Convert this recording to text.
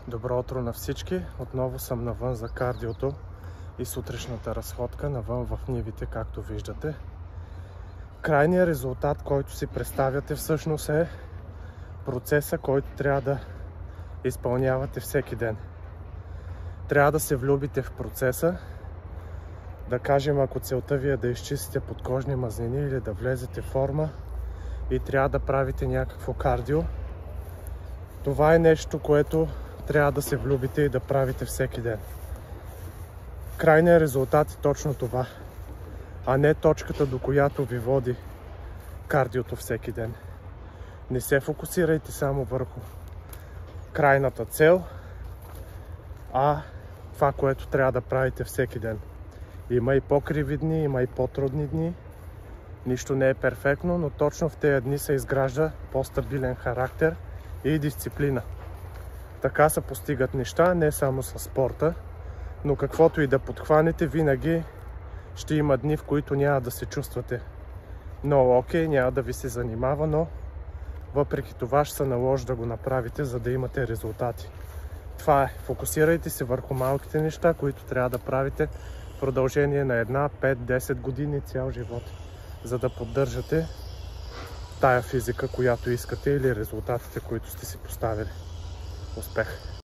Добро утро на всички! Отново съм навън за кардиото и сутрешната разходка навън в нивите, както виждате. Крайният резултат, който си представяте, всъщност е процеса, който трябва да изпълнявате всеки ден. Трябва да се влюбите в процеса. Да кажем, ако целта ви е да изчистите подкожни мазнини или да влезете в форма и трябва да правите някакво кардио, това е нещо, което трябва да се влюбите и да правите всеки ден. Крайният резултат е точно това, а не точката, до която ви води кардиото всеки ден. Не се фокусирайте само върху крайната цел, а това, което трябва да правите всеки ден. Има и по-криви дни, има и по-трудни дни. Нищо не е перфектно, но точно в тези дни се изгражда по-стабилен характер и дисциплина. Така се постигат неща, не само със спорта, но каквото и да подхванете, винаги ще има дни, в които няма да се чувствате много окей, няма да ви се занимава, но въпреки това ще се наложи да го направите, за да имате резултати. Това е. Фокусирайте се върху малките неща, които трябва да правите в продължение на 1, 5, 10 години, цял живот, за да поддържате тая физика, която искате, или резултатите, които сте си поставили. Успех!